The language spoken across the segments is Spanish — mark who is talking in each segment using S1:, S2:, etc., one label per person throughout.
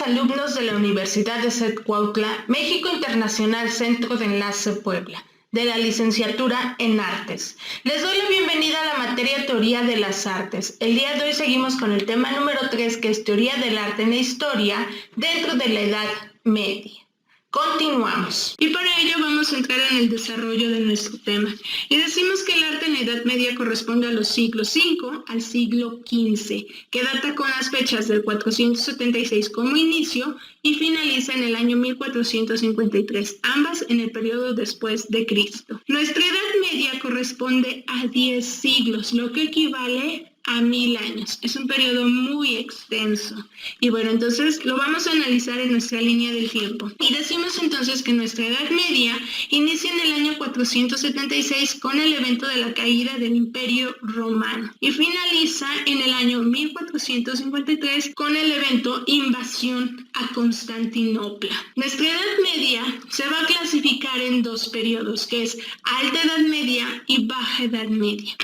S1: días, alumnos de la Universidad de Cuautla, México Internacional Centro de Enlace Puebla, de la licenciatura en Artes. Les doy la bienvenida a la materia Teoría de las Artes. El día de hoy seguimos con el tema número 3, que es Teoría del Arte en la Historia dentro de la Edad Media. Continuamos. Y para ello vamos a entrar en el desarrollo de nuestro tema. Y decimos que el arte en la Edad Media corresponde a los siglos V al siglo XV, que data con las fechas del 476 como inicio y finaliza en el año 1453, ambas en el periodo después de Cristo. Nuestra Edad Media corresponde a 10 siglos, lo que equivale a 1000 años. Es un periodo muy extenso. Y bueno, entonces lo vamos a analizar en nuestra línea del tiempo. Y decimos entonces que nuestra Edad Media inicia en el año 476 con el evento de la caída del Imperio Romano y finaliza en el año 1453 con el evento invasión a Constantinopla. Nuestra Edad Media se va a clasificar en dos periodos, que es Alta Edad Media y Baja Edad Media.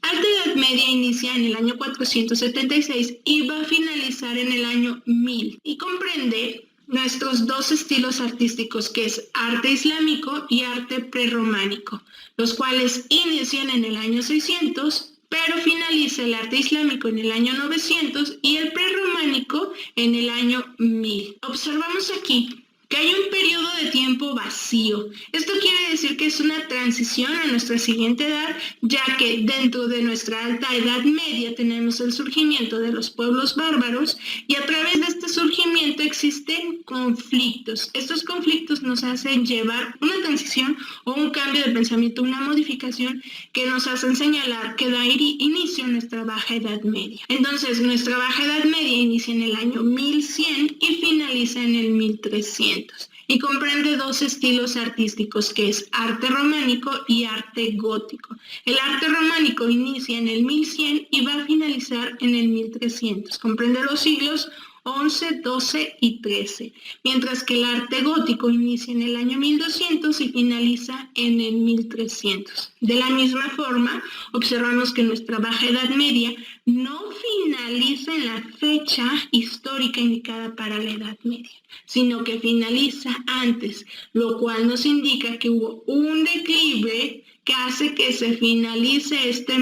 S1: Alta Edad Media inicia en el año 476 y va a finalizar en el año 1000 y comprende nuestros dos estilos artísticos, que es arte islámico y arte prerrománico, los cuales inician en el año 600, pero finaliza el arte islámico en el año 900 y el prerrománico en el año 1000. Observamos aquí que hay un periodo de tiempo vacío. Esto quiere decir que es una transición a nuestra siguiente edad, ya que dentro de nuestra Alta Edad Media tenemos el surgimiento de los pueblos bárbaros y a través de este surgimiento existen conflictos. Estos conflictos nos hacen llevar una transición o un cambio de pensamiento, una modificación que nos hacen señalar que da inicio a nuestra Baja Edad Media. Entonces, nuestra Baja Edad Media inicia en el año 1100 y finaliza en el 1300. Y comprende dos estilos artísticos, que es arte románico y arte gótico. El arte románico inicia en el 1100 y va a finalizar en el 1300. Comprende los siglos 11, 12 y 13, mientras que el arte gótico inicia en el año 1200 y finaliza en el 1300. De la misma forma, observamos que nuestra Baja Edad Media no finaliza en la fecha histórica indicada para la Edad Media, sino que finaliza antes, lo cual nos indica que hubo un declive que hace que se finalice este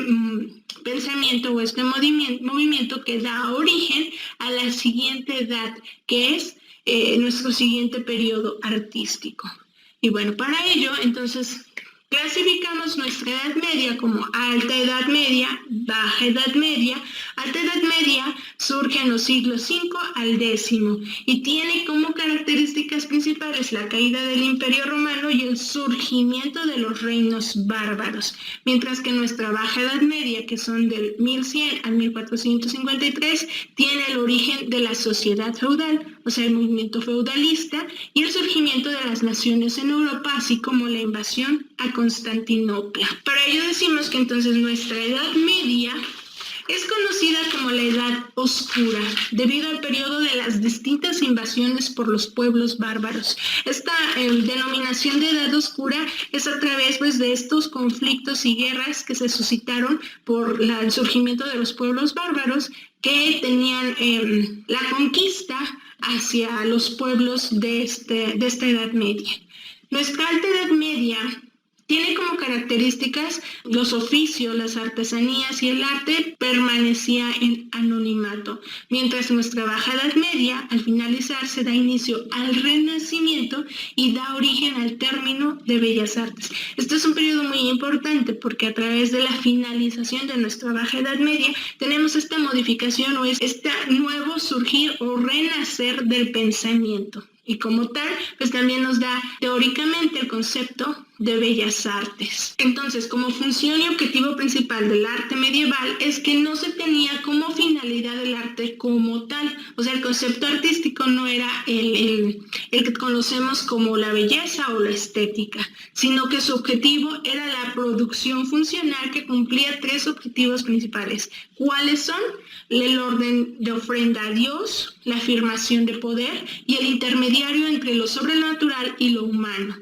S1: pensamiento o este movimiento que da origen a la siguiente edad, que es nuestro siguiente periodo artístico. Y bueno, para ello, entonces, clasificamos nuestra Edad Media como Alta Edad Media, Baja Edad Media. Alta Edad Media surge en los siglos 5 al X y tiene como características principales la caída del Imperio Romano y el surgimiento de los reinos bárbaros, mientras que nuestra Baja Edad Media, que son del 1100 al 1453, tiene el origen de la sociedad feudal, o sea, el movimiento feudalista y el surgimiento de las naciones en Europa, así como la invasión a Constantinopla. Para ello decimos que entonces nuestra Edad Media es conocida como la Edad Oscura, debido al periodo de las distintas invasiones por los pueblos bárbaros. Esta denominación de Edad Oscura es a través de estos conflictos y guerras que se suscitaron por el surgimiento de los pueblos bárbaros que tenían la conquista hacia los pueblos de esta Edad Media. Nuestra Alta Edad Media tiene como características los oficios, las artesanías y el arte permanecía en anonimato, mientras nuestra Baja Edad Media, al finalizar, se da inicio al Renacimiento y da origen al término de Bellas Artes. Este es un periodo muy importante porque a través de la finalización de nuestra Baja Edad Media tenemos esta modificación o este nuevo surgir o renacer del pensamiento. Y como tal, pues también nos da teóricamente el concepto de bellas artes. Entonces, como función y objetivo principal del arte medieval es que no se tenía como finalidad el arte como tal. O sea, el concepto artístico no era el que conocemos como la belleza o la estética, sino que su objetivo era la producción funcional que cumplía tres objetivos principales. ¿Cuáles son? El orden de ofrenda a Dios, la afirmación de poder y el intermediario entre lo sobrenatural y lo humano.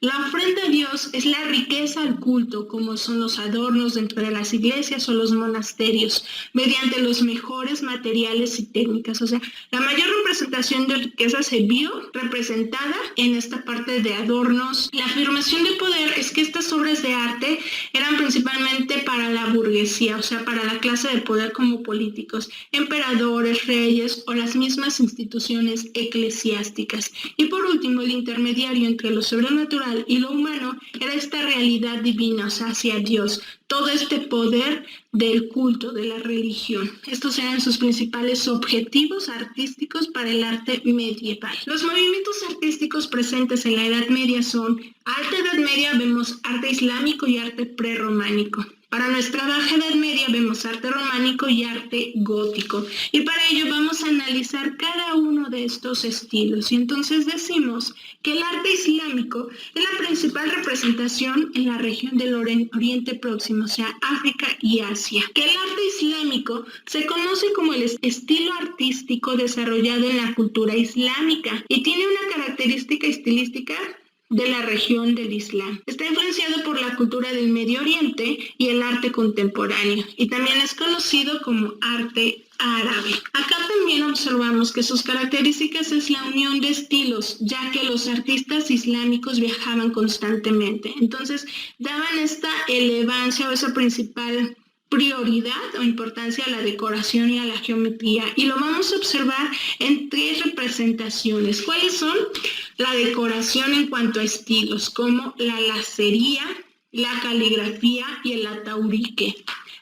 S1: La ofrenda a Dios es la riqueza al culto, como son los adornos dentro de las iglesias o los monasterios, mediante los mejores materiales y técnicas. O sea, la mayor representación de riqueza se vio representada en esta parte de adornos. La afirmación de poder es que estas obras de arte eran principalmente para la burguesía, o sea, para la clase de poder como políticos, emperadores, reyes o las mismas instituciones eclesiásticas. Y por último, el intermediario entre lo sobrenatural y lo humano era esta realidad divina, o sea, hacia Dios, todo este poder del culto, de la religión. Estos eran sus principales objetivos artísticos para el arte medieval. Los movimientos artísticos presentes en la Edad Media son: Alta Edad Media vemos arte islámico y arte prerrománico. Para nuestra Baja Edad Media vemos arte románico y arte gótico. Y para ello vamos a analizar cada uno de estos estilos. Y entonces decimos que el arte islámico es la principal representación en la región del Oriente Próximo, o sea, África y Asia. Que el arte islámico se conoce como el estilo artístico desarrollado en la cultura islámica y tiene una característica estilística de la región del Islam. Está influenciado por la cultura del Medio Oriente y el arte contemporáneo, y también es conocido como arte árabe. Acá también observamos que sus características es la unión de estilos, ya que los artistas islámicos viajaban constantemente. Entonces, daban esta elevancia o esa principal prioridad o importancia a la decoración y a la geometría, y lo vamos a observar en 3 representaciones. ¿Cuáles son? La decoración en cuanto a estilos, como la lacería, la caligrafía y el ataurique.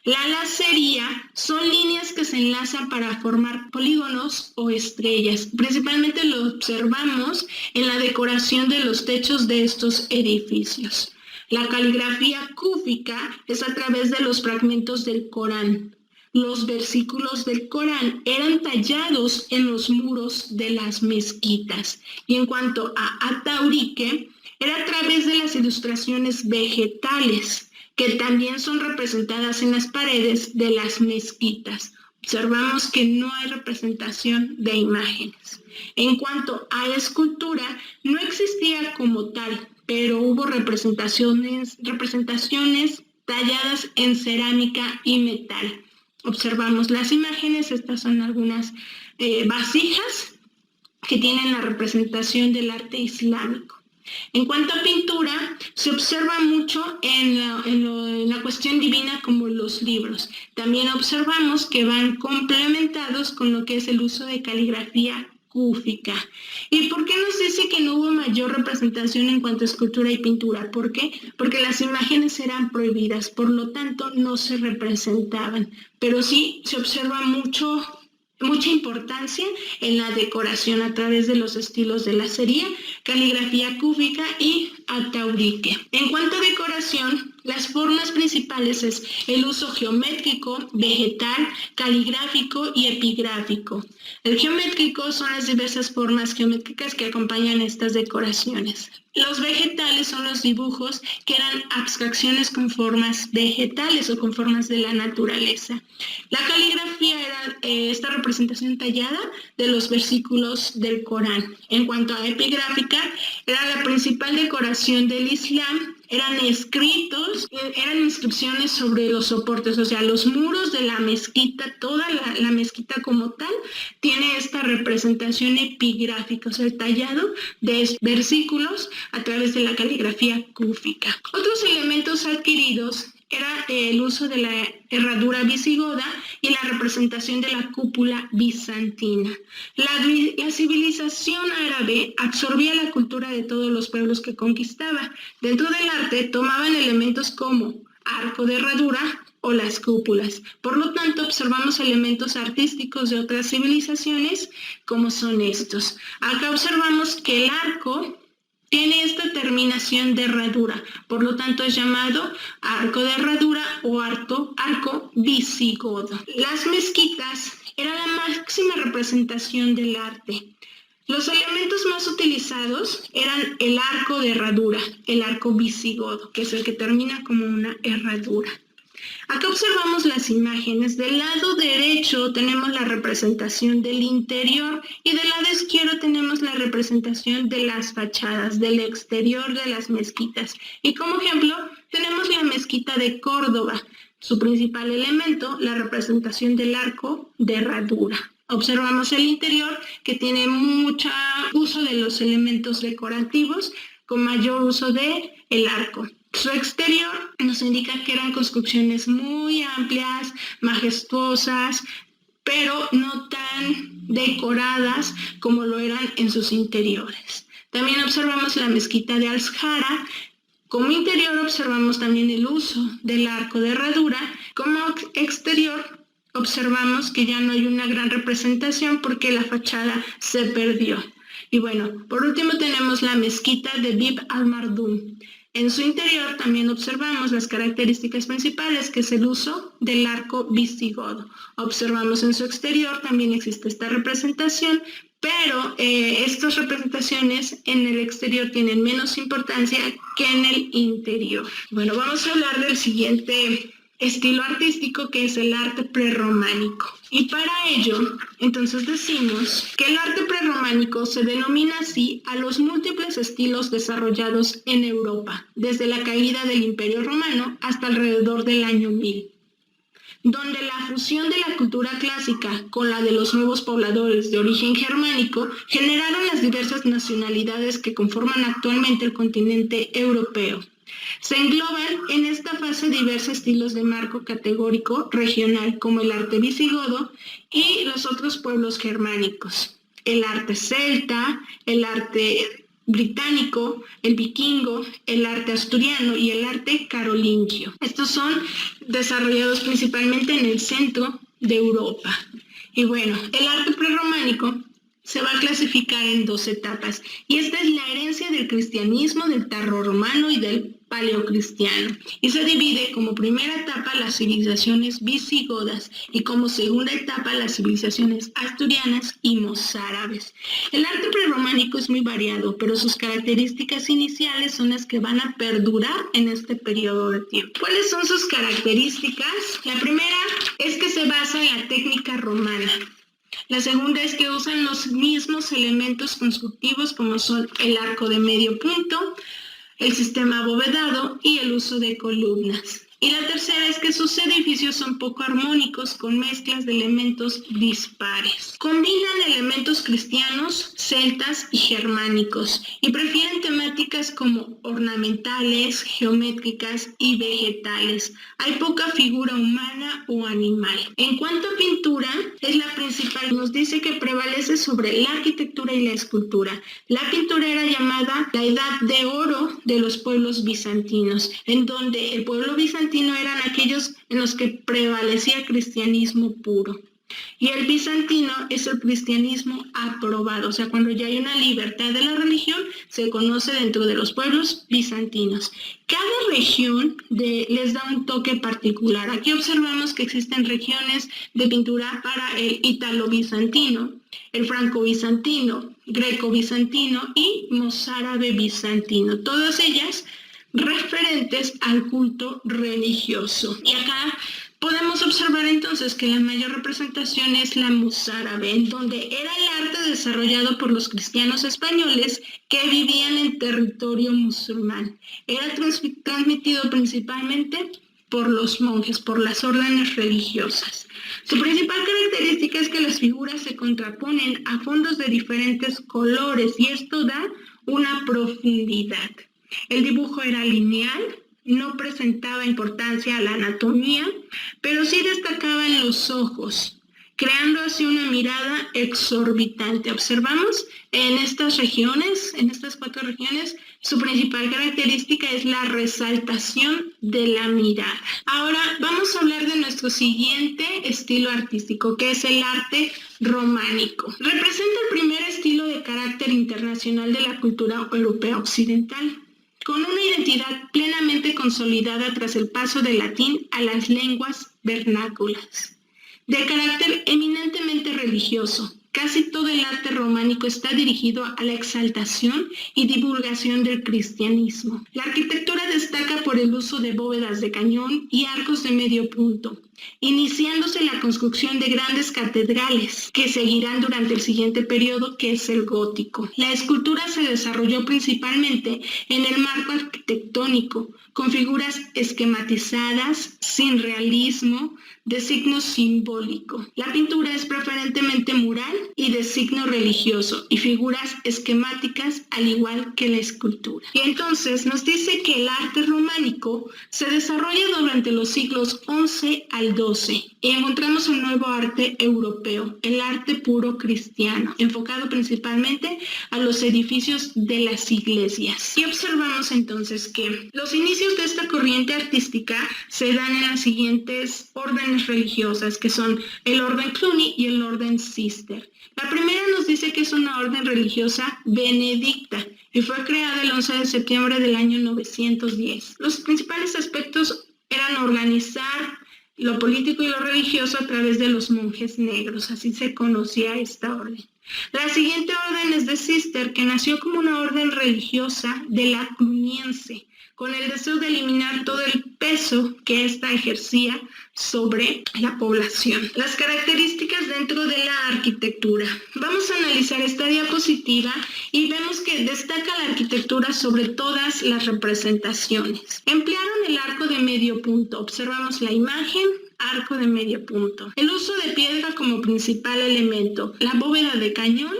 S1: La lacería son líneas que se enlazan para formar polígonos o estrellas. Principalmente lo observamos en la decoración de los techos de estos edificios. La caligrafía cúfica es a través de los fragmentos del Corán. Los versículos del Corán eran tallados en los muros de las mezquitas. Y en cuanto a ataurique, era a través de las ilustraciones vegetales, que también son representadas en las paredes de las mezquitas. Observamos que no hay representación de imágenes. En cuanto a la escultura, no existía como tal, pero hubo representaciones talladas en cerámica y metal. Observamos las imágenes, estas son algunas vasijas que tienen la representación del arte islámico. En cuanto a pintura, se observa mucho en la cuestión divina como los libros. También observamos que van complementados con lo que es el uso de caligrafía cúfica. ¿Y por qué nos dice que no hubo mayor representación en cuanto a escultura y pintura? ¿Por qué? Porque las imágenes eran prohibidas, por lo tanto no se representaban. Pero sí se observa mucha importancia en la decoración a través de los estilos de lacería, caligrafía cúbica y ataurique. En cuanto a decoración, las formas principales es el uso geométrico, vegetal, caligráfico y epigráfico. El geométrico son las diversas formas geométricas que acompañan estas decoraciones. Los vegetales son los dibujos que eran abstracciones con formas vegetales o con formas de la naturaleza. La caligrafía era esta representación tallada de los versículos del Corán. En cuanto a epigráfica, era la principal decoración del Islam. Eran escritos, eran inscripciones sobre los soportes, o sea, los muros de la mezquita, toda la mezquita como tal, tiene esta representación epigráfica, o sea, el tallado de versículos a través de la caligrafía cúfica. Otros elementos adquiridos era el uso de la herradura visigoda y la representación de la cúpula bizantina. La civilización árabe absorbía la cultura de todos los pueblos que conquistaba. Dentro del arte tomaban elementos como arco de herradura o las cúpulas. Por lo tanto, observamos elementos artísticos de otras civilizaciones como son estos. Acá observamos que el arco tiene esta terminación de herradura, por lo tanto es llamado arco de herradura o arco visigodo. Las mezquitas eran la máxima representación del arte. Los elementos más utilizados eran el arco de herradura, el arco visigodo, que es el que termina como una herradura. Acá observamos las imágenes. Del lado derecho tenemos la representación del interior y del lado izquierdo tenemos la representación representación de las fachadas, del exterior de las mezquitas. Y como ejemplo, tenemos la mezquita de Córdoba. Su principal elemento, la representación del arco de herradura. Observamos el interior, que tiene mucho uso de los elementos decorativos, con mayor uso del arco. Su exterior nos indica que eran construcciones muy amplias, majestuosas, pero no tan decoradas como lo eran en sus interiores. También observamos la mezquita de Al-Azhar. Como interior observamos también el uso del arco de herradura. Como exterior observamos que ya no hay una gran representación porque la fachada se perdió. Y bueno, por último tenemos la mezquita de Bib al-Mardum. En su interior también observamos las características principales, que es el uso del arco visigodo. Observamos en su exterior también existe esta representación, pero estas representaciones en el exterior tienen menos importancia que en el interior. Bueno, vamos a hablar del siguiente estilo artístico, que es el arte prerrománico. Y para ello, entonces decimos que el arte prerrománico se denomina así a los múltiples estilos desarrollados en Europa, desde la caída del Imperio Romano hasta alrededor del año 1000, donde la fusión de la cultura clásica con la de los nuevos pobladores de origen germánico generaron las diversas nacionalidades que conforman actualmente el continente europeo. Se engloban en esta fase diversos estilos de marco categórico regional, como el arte visigodo y los otros pueblos germánicos, el arte celta, el arte británico, el vikingo, el arte asturiano y el arte carolingio. Estos son desarrollados principalmente en el centro de Europa. Y bueno, el arte prerrománico se va a clasificar en 2 etapas, y esta es la herencia del cristianismo, del tardorromano y del paleocristiano, y se divide como primera etapa las civilizaciones visigodas y como segunda etapa las civilizaciones asturianas y mozárabes. El arte prerrománico es muy variado, pero sus características iniciales son las que van a perdurar en este periodo de tiempo. ¿Cuáles son sus características? La primera es que se basa en la técnica romana. La segunda es que usan los mismos elementos constructivos, como son el arco de medio punto, el sistema abovedado y el uso de columnas. Y la tercera es que sus edificios son poco armónicos, con mezclas de elementos dispares. Combinan elementos cristianos, celtas y germánicos, y prefieren temáticas como ornamentales, geométricas y vegetales. Hay poca figura humana o animal. En cuanto a pintura, es la principal. Nos dice que prevalece sobre la arquitectura y la escultura. La pintura era llamada la Edad de Oro de los pueblos bizantinos, en donde el pueblo bizantino eran aquellos en los que prevalecía cristianismo puro. Y el bizantino es el cristianismo aprobado, o sea, cuando ya hay una libertad de la religión, se conoce dentro de los pueblos bizantinos. Cada región les da un toque particular. Aquí observamos que existen regiones de pintura para el ítalo-bizantino, el franco-bizantino, greco-bizantino y mozárabe-bizantino, todas ellas referentes al culto religioso. Y acá podemos observar entonces que la mayor representación es la mozárabe, en donde era el arte desarrollado por los cristianos españoles que vivían en territorio musulmán. Era transmitido principalmente por los monjes, por las órdenes religiosas. Su principal característica es que las figuras se contraponen a fondos de diferentes colores, y esto da una profundidad. El dibujo era lineal, no presentaba importancia a la anatomía, pero sí destacaban los ojos, creando así una mirada exorbitante. Observamos en estas regiones, en estas 4 regiones, su principal característica es la resaltación de la mirada. Ahora vamos a hablar de nuestro siguiente estilo artístico, que es el arte románico. Representa el primer estilo de carácter internacional de la cultura europea occidental, con una identidad plenamente consolidada tras el paso del latín a las lenguas vernáculas. De carácter eminentemente religioso, casi todo el arte románico está dirigido a la exaltación y divulgación del cristianismo. La arquitectura destaca por el uso de bóvedas de cañón y arcos de medio punto, iniciándose la construcción de grandes catedrales que seguirán durante el siguiente periodo, que es el gótico. La escultura se desarrolló principalmente en el marco arquitectónico, con figuras esquematizadas, sin realismo, de signo simbólico. La pintura es preferentemente mural y de signo religioso y figuras esquemáticas al igual que la escultura. Y entonces nos dice que el arte románico se desarrolla durante los siglos XI al XII y encontramos un nuevo arte europeo, el arte puro cristiano, enfocado principalmente a los edificios de las iglesias. Y observamos entonces que los inicios de esta corriente artística se dan en las siguientes órdenes religiosas, que son el orden Cluny y el orden Cister. La primera nos dice que es una orden religiosa benedicta y fue creada el 11 de septiembre del año 910. Los principales aspectos eran organizar lo político y lo religioso a través de los monjes negros, así se conocía esta orden. La siguiente orden es de Cister, que nació como una orden religiosa de la cluniense, con el deseo de eliminar todo el peso que ésta ejercía sobre la población. Las características dentro de la arquitectura. Vamos a analizar esta diapositiva y vemos que destaca la arquitectura sobre todas las representaciones. Emplearon el arco de medio punto. Observamos la imagen. Arco de medio punto. El uso de piedra como principal elemento. La bóveda de cañón,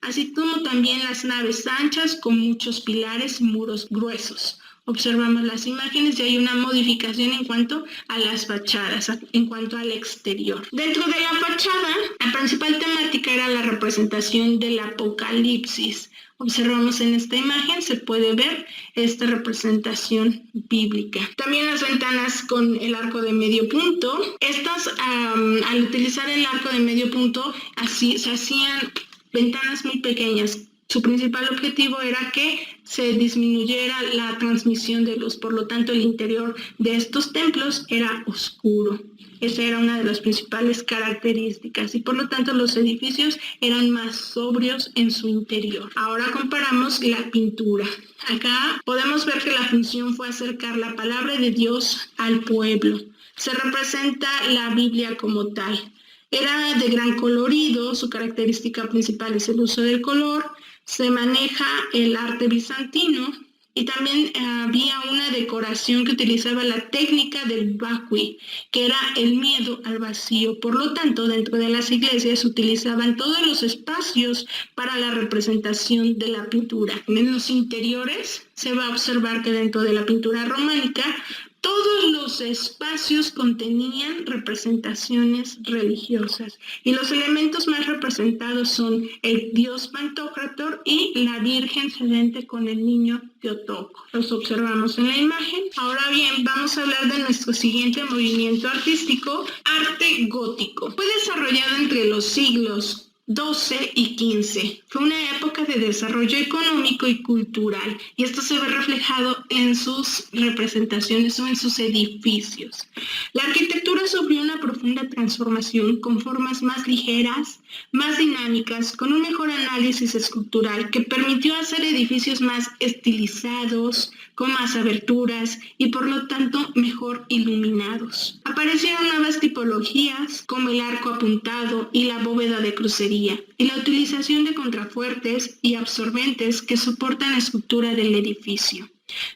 S1: así como también las naves anchas con muchos pilares y muros gruesos. Observamos las imágenes y hay una modificación en cuanto a las fachadas, en cuanto al exterior. Dentro de la fachada, la principal temática era la representación del Apocalipsis. Observamos en esta imagen, se puede ver esta representación bíblica. También las ventanas con el arco de medio punto. Estas, al utilizar el arco de medio punto, así se hacían ventanas muy pequeñas. Su principal objetivo era que se disminuyera la transmisión de luz, por lo tanto el interior de estos templos era oscuro. Esa era una de las principales características y por lo tanto los edificios eran más sobrios en su interior. Ahora comparamos la pintura. Acá podemos ver que la función fue acercar la palabra de Dios al pueblo. Se representa la Biblia como tal. Era de gran colorido, su característica principal es el uso del color. Se maneja el arte bizantino y también había una decoración que utilizaba la técnica del vacui, que era el miedo al vacío. Por lo tanto, dentro de las iglesias se utilizaban todos los espacios para la representación de la pintura. En los interiores se va a observar que dentro de la pintura románica todos los espacios contenían representaciones religiosas y los elementos más representados son el dios Pantocrátor y la Virgen sedente con el niño Teotocos. Los observamos en la imagen. Ahora bien, vamos a hablar de nuestro siguiente movimiento artístico, arte gótico. Fue desarrollado entre los siglos XII y XV. Fue una época de desarrollo económico y cultural y esto se ve reflejado en sus representaciones o en sus edificios. La arquitectura sufrió una profunda transformación con formas más ligeras, más dinámicas, con un mejor análisis estructural que permitió hacer edificios más estilizados, con más aberturas y por lo tanto mejor iluminados. Aparecieron nuevas tipologías como el arco apuntado y la bóveda de crucería y la utilización de contrafuertes y absorbentes que soportan la estructura del edificio,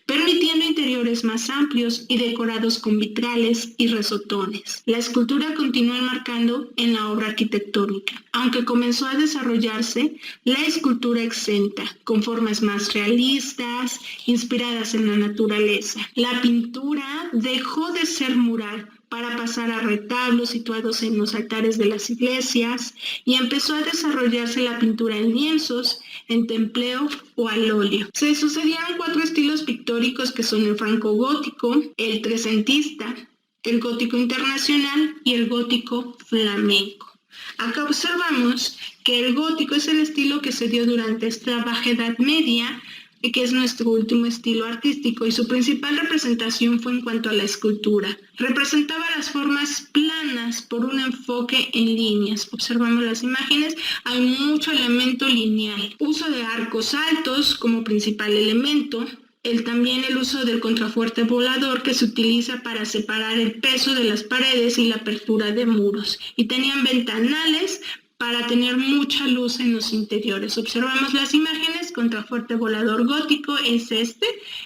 S1: permitiendo interiores más amplios y decorados con vitrales y resotones. La escultura continuó enmarcando en la obra arquitectónica, aunque comenzó a desarrollarse la escultura exenta, con formas más realistas, inspiradas en la naturaleza. La pintura dejó de ser mural para pasar a retablos situados en los altares de las iglesias y empezó a desarrollarse la pintura en lienzos, en templeo o al óleo. Se sucedieron 4 estilos pictóricos que son el franco-gótico, el trecentista, el gótico internacional y el gótico flamenco. Acá observamos que el gótico es el estilo que se dio durante esta Baja Edad Media, que es nuestro último estilo artístico, y su principal representación fue en cuanto a la escultura. Representaba las formas planas por un enfoque en líneas. Observamos las imágenes, hay mucho elemento lineal. Uso de arcos altos como principal elemento, También el uso del contrafuerte volador, que se utiliza para separar el peso de las paredes y la apertura de muros. Y tenían ventanales para tener mucha luz en los interiores. Observamos las imágenes. Contrafuerte volador gótico es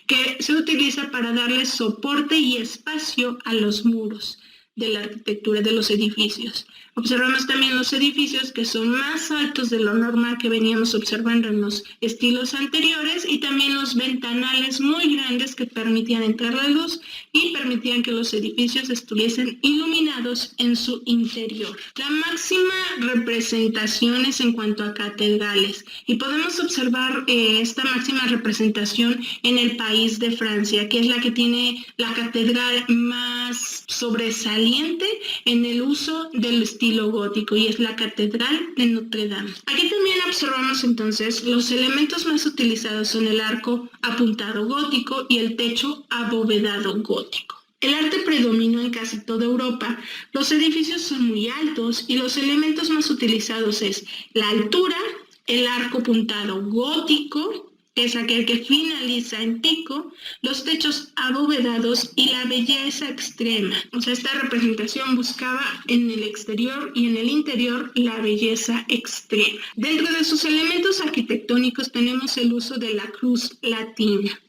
S1: que se utiliza para darle soporte y espacio a los muros de la arquitectura de los edificios. Observamos también los edificios que son más altos de lo normal que veníamos observando en los estilos anteriores, y también los ventanales muy grandes que permitían entrar la luz y permitían que los edificios estuviesen iluminados en su interior. La máxima representación es en cuanto a catedrales, y podemos observar esta máxima representación en el país de Francia, que es la que tiene la catedral más sobresaliente en el uso del estilo gótico, y es la Catedral de Notre Dame. Aquí también observamos entonces los elementos más utilizados son el arco apuntado gótico y el techo abovedado gótico. El arte predominó en casi toda Europa. Los edificios son muy altos y los elementos más utilizados es la altura, el arco apuntado gótico, que es aquel que finaliza en pico, los techos abovedados y la belleza extrema. O sea, esta representación buscaba en el exterior y en el interior la belleza extrema. Dentro de sus elementos arquitectónicos tenemos el uso de la cruz latina,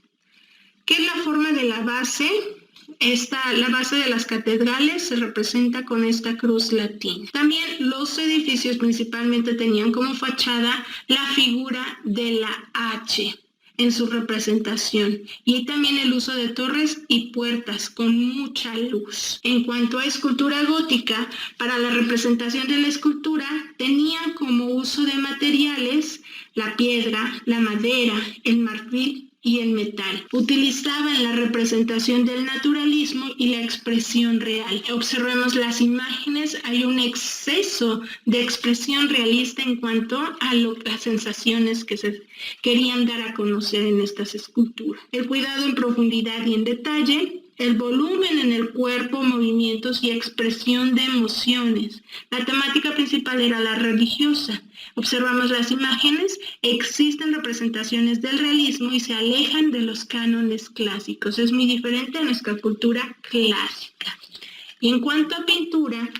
S1: que es la forma de la base. La base de las catedrales se representa con esta cruz latina. También los edificios principalmente tenían como fachada la figura de la H en su representación, y también el uso de torres y puertas con mucha luz. En cuanto a escultura gótica, para la representación de la escultura tenían como uso de materiales la piedra, la madera, el marfil y el metal. Utilizaban la representación del naturalismo y la expresión real. Observemos las imágenes, hay un exceso de expresión realista en cuanto a las sensaciones que se querían dar a conocer en estas esculturas. El cuidado en profundidad y en detalle, el volumen en el cuerpo, movimientos y expresión de emociones. La temática principal era la religiosa. Observamos las imágenes, existen representaciones del realismo y se alejan de los cánones clásicos. Es muy diferente a nuestra cultura clásica. Y en cuanto a pintura,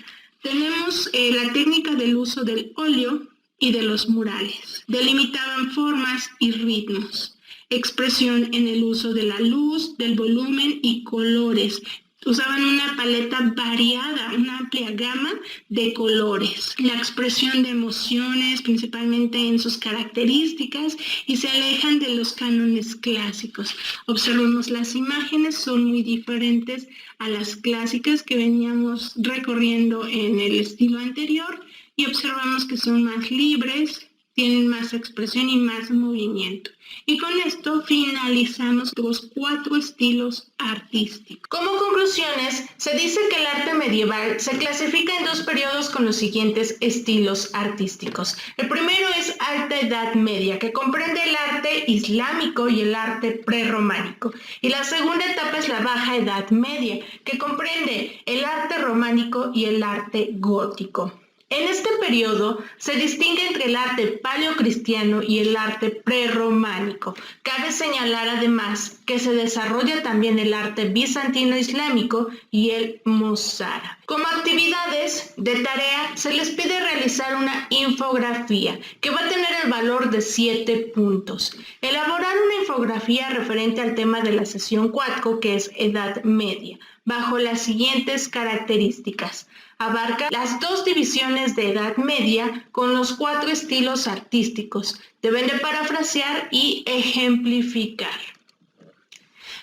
S1: tenemos la técnica del uso del óleo y de los murales. Delimitaban formas y ritmos. Expresión en el uso de la luz, del volumen y colores. Usaban una paleta variada, una amplia gama de colores. La expresión de emociones, principalmente en sus características, y se alejan de los cánones clásicos. Observemos las imágenes, son muy diferentes a las clásicas que veníamos recorriendo en el estilo anterior, y observamos que son más libres, tienen más expresión y más movimiento. Y con esto finalizamos los 4 estilos artísticos. Como conclusiones, se dice que el arte medieval se clasifica en 2 periodos con los siguientes estilos artísticos. El primero es Alta Edad Media, que comprende el arte islámico y el arte prerrománico. Y la segunda etapa es la Baja Edad Media, que comprende el arte románico y el arte gótico. En este periodo se distingue entre el arte paleocristiano y el arte prerrománico. Cabe señalar además que se desarrolla también el arte bizantino-islámico y el mozárabe. Como actividades de tarea se les pide realizar una infografía que va a tener el valor de 7 puntos. Elaborar una infografía referente al tema de la sesión 4, que es Edad Media, bajo las siguientes características. Abarca las 2 divisiones de Edad Media con los 4 estilos artísticos. Deben de parafrasear y ejemplificar.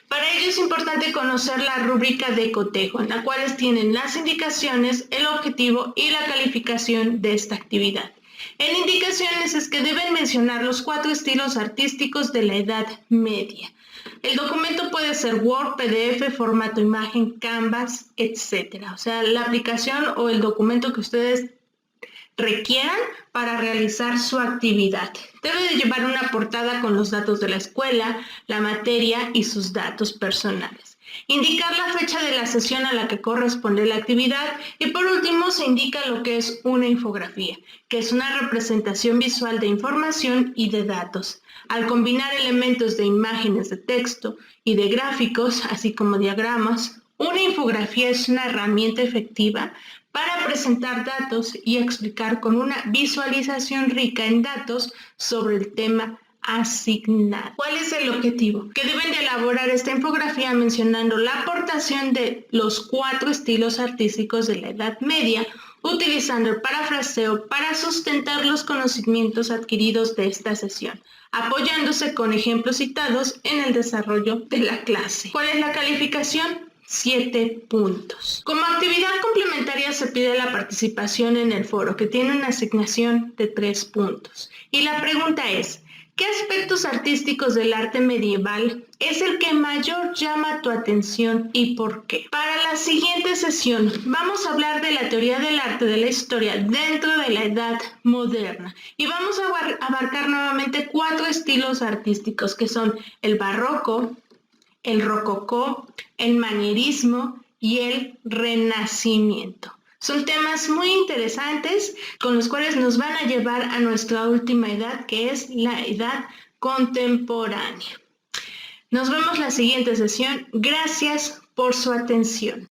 S1: Para ello es importante conocer la rúbrica de cotejo, en la cual tienen las indicaciones, el objetivo y la calificación de esta actividad. En indicaciones es que deben mencionar los 4 estilos artísticos de la Edad Media. El documento puede ser Word, PDF, formato imagen, Canvas, etc. O sea, la aplicación o el documento que ustedes requieran para realizar su actividad. Debe de llevar una portada con los datos de la escuela, la materia y sus datos personales. indicar la fecha de la sesión a la que corresponde la actividad y por último se indica lo que es una infografía, que es una representación visual de información y de datos. Al combinar elementos de imágenes, de texto y de gráficos, así como diagramas, una infografía es una herramienta efectiva para presentar datos y explicar con una visualización rica en datos sobre el tema asignado. ¿Cuál es el objetivo? Que deben de elaborar esta infografía mencionando la aportación de los 4 estilos artísticos de la Edad Media, utilizando el parafraseo para sustentar los conocimientos adquiridos de esta sesión, apoyándose con ejemplos citados en el desarrollo de la clase. ¿Cuál es la calificación? 7 puntos. Como actividad complementaria se pide la participación en el foro, que tiene una asignación de 3 puntos. Y la pregunta es, ¿qué aspectos artísticos del arte medieval es el que mayor llama tu atención y por qué? Para la siguiente sesión vamos a hablar de la teoría del arte de la historia dentro de la Edad Moderna y vamos a abarcar nuevamente 4 estilos artísticos que son el barroco, el rococó, el manierismo y el renacimiento. Son temas muy interesantes con los cuales nos van a llevar a nuestra última edad, que es la edad contemporánea. Nos vemos la siguiente sesión. Gracias por su atención.